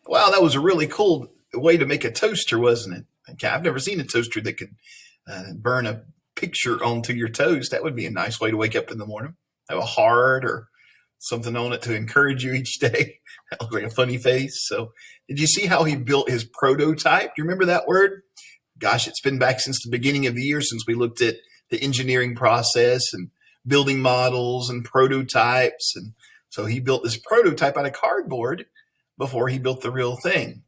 Wow, that was a really cool way to make a toaster, wasn't it? Okay, I've never seen a toaster that could burn a picture onto your toast. That would be a nice way to wake up in the morning. Have a heart or something on it to encourage you each day. That looks like a funny face. So, did you see how he built his prototype? Do you remember that word? Gosh, it's been back since the beginning of the year since we looked at the engineering process and building models and prototypes. And so he built this prototype out of cardboard before he built the real thing.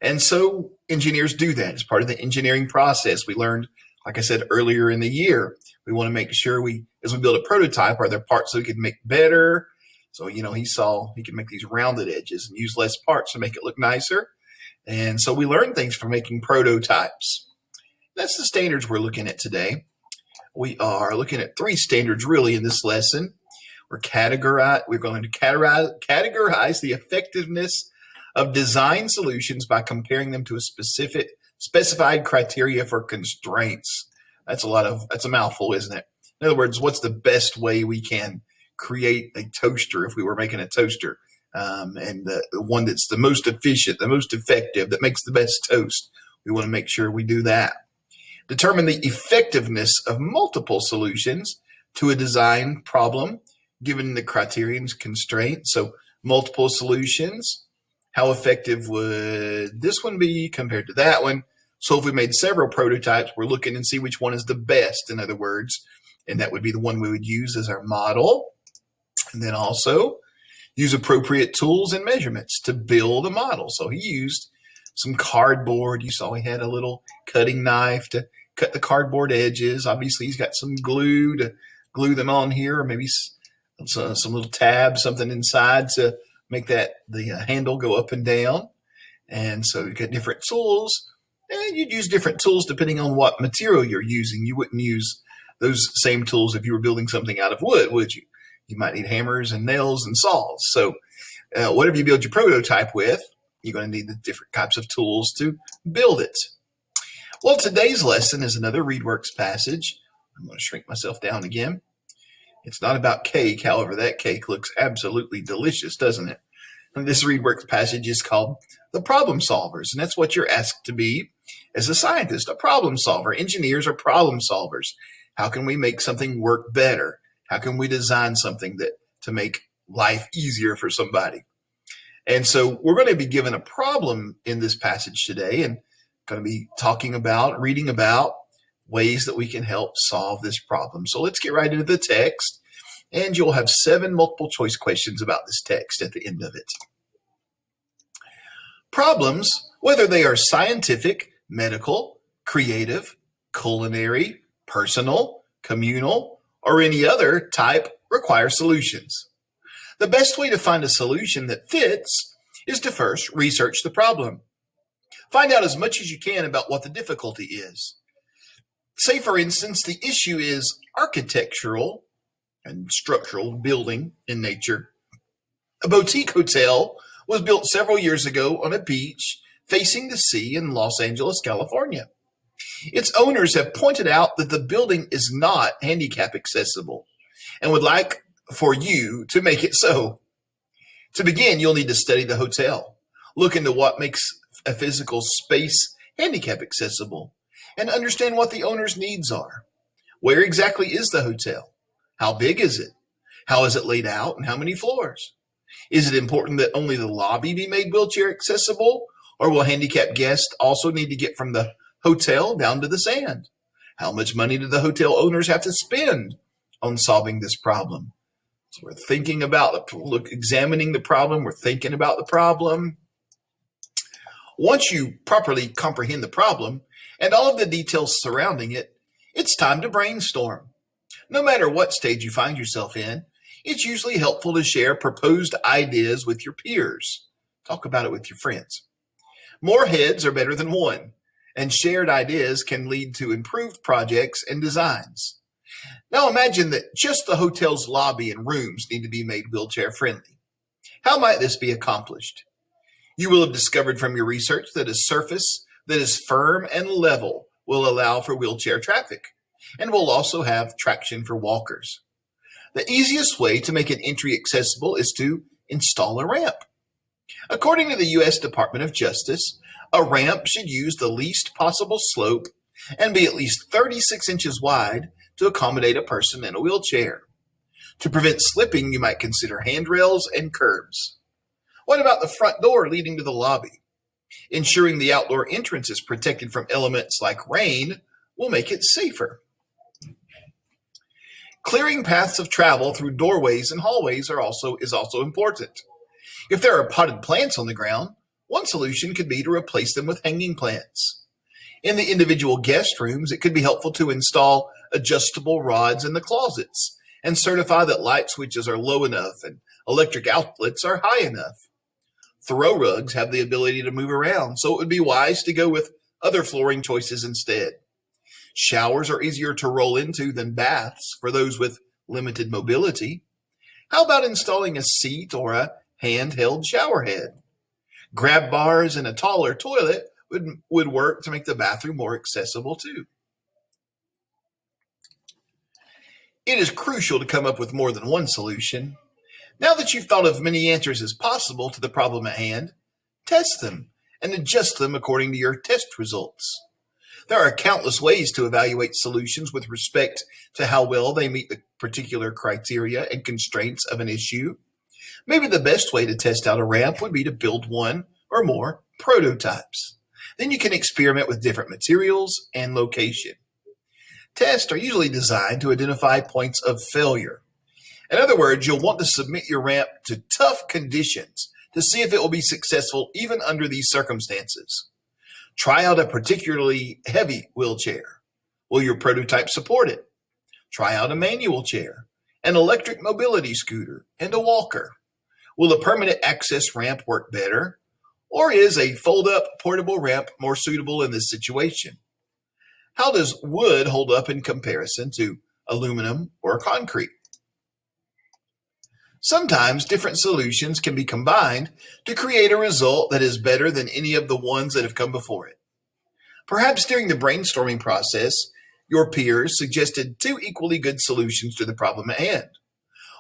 And so engineers do that as part of the engineering process. We learned, like I said earlier in the year, we want to make sure as we build a prototype, are there parts that we could make better? So, he saw he could make these rounded edges and use less parts to make it look nicer. And so we learn things from making prototypes. That's the standards we're looking at today. We are looking at 3 standards really in this lesson. We're going to categorize the effectiveness of design solutions by comparing them to a specified criteria for constraints. That's a mouthful, isn't it? In other words, what's the best way we can create a toaster if we were making a toaster? And the one that's the most efficient, the most effective, that makes the best toast. We want to make sure we do that. Determine the effectiveness of multiple solutions to a design problem given the criterion constraints. So multiple solutions, how effective would this one be compared to that one? So if we made several prototypes, we're looking and see which one is the best, in other words, and that would be the one we would use as our model. And then also use appropriate tools and measurements to build a model. So he used some cardboard. You saw he had a little cutting knife to cut the cardboard edges. Obviously, he's got some glue to glue them on here, or maybe some little tab, something inside to make the handle go up and down. And so you got different tools, and you'd use different tools depending on what material you're using. You wouldn't use those same tools if you were building something out of wood, would you? You might need hammers and nails and saws. So whatever you build your prototype with, you're going to need the different types of tools to build it. Well, today's lesson is another ReadWorks passage. I'm going to shrink myself down again. It's not about cake. However, that cake looks absolutely delicious, doesn't it? And this ReadWorks passage is called The Problem Solvers, and that's what you're asked to be as a scientist, a problem solver. Engineers are problem solvers. How can we make something work better? How can we design something to make life easier for somebody? And so we're going to be given a problem in this passage today and going to be reading about ways that we can help solve this problem. So let's get right into the text, and you'll have 7 multiple choice questions about this text at the end of it. Problems, whether they are scientific, medical, creative, culinary, personal, communal, or any other type, require solutions. The best way to find a solution that fits is to first research the problem. Find out as much as you can about what the difficulty is. Say, for instance, the issue is architectural and structural building in nature. A boutique hotel was built several years ago on a beach facing the sea in Los Angeles, California. Its owners have pointed out that the building is not handicap accessible and would like for you to make it so. To begin, you'll need to study the hotel. Look into what makes a physical space handicap accessible and understand what the owner's needs are. Where exactly is the hotel? How big is it? How is it laid out and how many floors? Is it important that only the lobby be made wheelchair accessible, or will handicapped guests also need to get from the hotel down to the sand? How much money do the hotel owners have to spend on solving this problem? So we're thinking about examining the problem. We're thinking about the problem. Once you properly comprehend the problem and all of the details surrounding it, it's time to brainstorm. No matter what stage you find yourself in, it's usually helpful to share proposed ideas with your peers. Talk about it with your friends. More heads are better than one, and shared ideas can lead to improved projects and designs. Now imagine that just the hotel's lobby and rooms need to be made wheelchair friendly. How might this be accomplished? You will have discovered from your research that a surface that is firm and level will allow for wheelchair traffic and will also have traction for walkers. The easiest way to make an entry accessible is to install a ramp. According to the U.S. Department of Justice, a ramp should use the least possible slope and be at least 36 inches wide to accommodate a person in a wheelchair. To prevent slipping, you might consider handrails and curbs. What about the front door leading to the lobby? Ensuring the outdoor entrance is protected from elements like rain will make it safer. Clearing paths of travel through doorways and hallways is also important. If there are potted plants on the ground, one solution could be to replace them with hanging plants. In the individual guest rooms, it could be helpful to install adjustable rods in the closets and certify that light switches are low enough and electric outlets are high enough. Throw rugs have the ability to move around, so it would be wise to go with other flooring choices instead. Showers are easier to roll into than baths for those with limited mobility. How about installing a seat or a handheld shower head? Grab bars and a taller toilet would work to make the bathroom more accessible too. It is crucial to come up with more than one solution. Now that you've thought of many answers as possible to the problem at hand, test them and adjust them according to your test results. There are countless ways to evaluate solutions with respect to how well they meet the particular criteria and constraints of an issue. Maybe the best way to test out a ramp would be to build one or more prototypes. Then you can experiment with different materials and location. Tests are usually designed to identify points of failure. In other words, you'll want to submit your ramp to tough conditions to see if it will be successful even under these circumstances. Try out a particularly heavy wheelchair. Will your prototype support it? Try out a manual chair, an electric mobility scooter, and a walker. Will a permanent access ramp work better? Or is a fold-up portable ramp more suitable in this situation? How does wood hold up in comparison to aluminum or concrete? Sometimes different solutions can be combined to create a result that is better than any of the ones that have come before it. Perhaps during the brainstorming process, your peers suggested two equally good solutions to the problem at hand.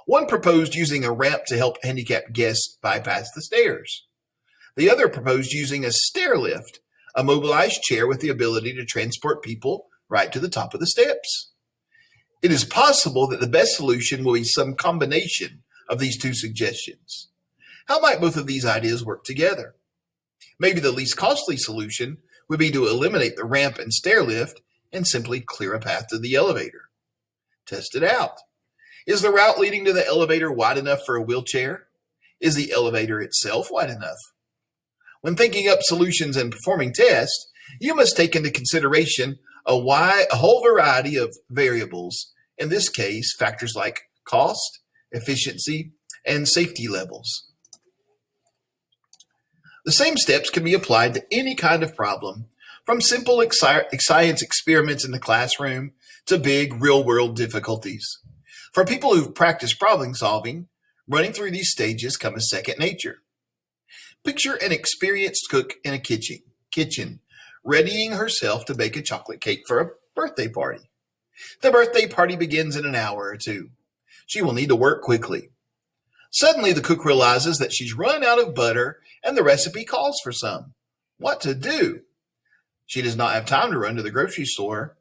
One proposed using a ramp to help handicapped guests bypass the stairs. The other proposed using a stair lift, a mobilized chair with the ability to transport people right to the top of the steps. It is possible that the best solution will be some combination of these two suggestions. How might both of these ideas work together? Maybe the least costly solution would be to eliminate the ramp and stair lift and simply clear a path to the elevator. Test it out. Is the route leading to the elevator wide enough for a wheelchair? Is the elevator itself wide enough? When thinking up solutions and performing tests, you must take into consideration a whole variety of variables. In this case, factors like cost, efficiency, and safety levels. The same steps can be applied to any kind of problem, from simple science experiments in the classroom to big real-world difficulties. For people who've practiced problem solving, running through these stages come as second nature. Picture an experienced cook in a kitchen, readying herself to bake a chocolate cake for a birthday party. The birthday party begins in an hour or two. She will need to work quickly. Suddenly, the cook realizes that she's run out of butter and the recipe calls for some. What to do? She does not have time to run to the grocery store.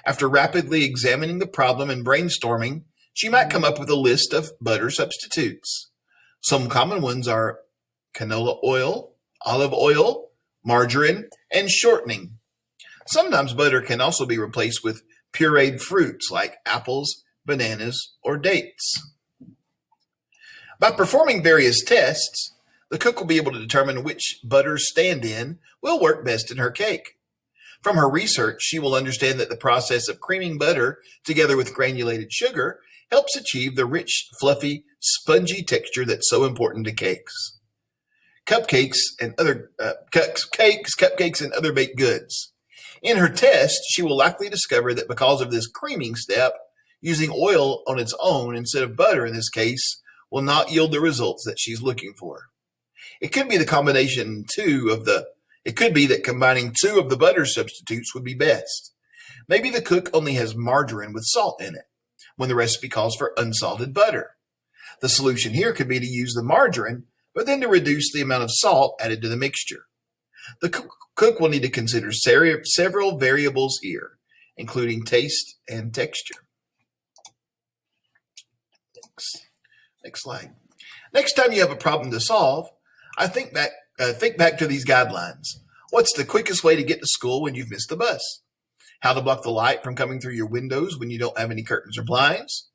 After rapidly examining the problem and brainstorming, she might come up with a list of butter substitutes. Some common ones are canola oil, olive oil, margarine, and shortening. Sometimes butter can also be replaced with pureed fruits like apples, bananas, or dates. By performing various tests, the cook will be able to determine which butter stand-in will work best in her cake. From her research, she will understand that the process of creaming butter together with granulated sugar helps achieve the rich, fluffy, spongy texture that's so important to cakes. Cupcakes and other baked goods. In her test, she will likely discover that because of this creaming step, using oil on its own instead of butter in this case will not yield the results that she's looking for. It could be that combining two of the butter substitutes would be best. Maybe the cook only has margarine with salt in it when the recipe calls for unsalted butter. The solution here could be to use the margarine but then to reduce the amount of salt added to the mixture. The cook will need to consider several variables here, including taste and texture. Next slide. Next time you have a problem to solve, think back to these guidelines. What's the quickest way to get to school when you've missed the bus? How to block the light from coming through your windows when you don't have any curtains or blinds?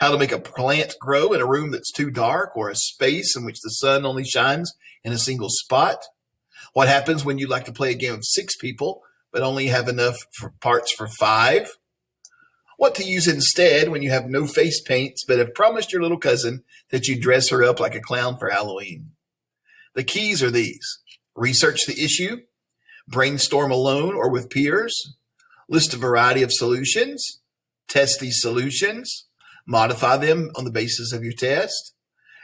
How to make a plant grow in a room that's too dark or a space in which the sun only shines in a single spot? What happens when you like to play a game of 6 people but only have enough parts for 5? What to use instead when you have no face paints but have promised your little cousin that you dress her up like a clown for Halloween? The keys are these: research the issue, brainstorm alone or with peers, list a variety of solutions, test these solutions, modify them on the basis of your test,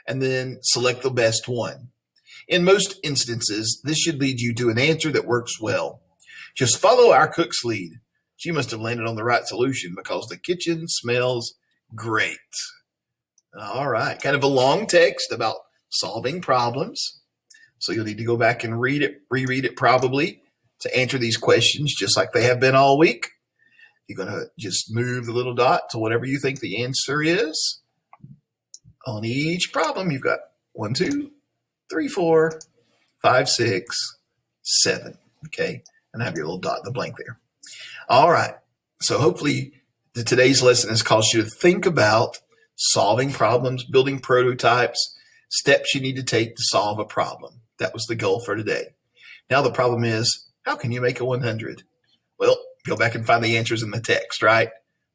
and then select the best one. In most instances, this should lead you to an answer that works well. Just follow our cook's lead. She must have landed on the right solution because the kitchen smells great. All right, kind of a long text about solving problems. So you'll need to go back and reread it probably to answer these questions just like they have been all week. You're going to just move the little dot to whatever you think the answer is. On each problem, you've got 1, 2, 3, 4, 5, 6, 7. Okay, and have your little dot in the blank there. All right, so hopefully today's lesson has caused you to think about solving problems, building prototypes, steps you need to take to solve a problem. That was the goal for today. Now the problem is, how can you make a 100? Well, go back and find the answers in the text, right?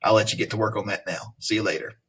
I'll let you get to work on that now. See you later.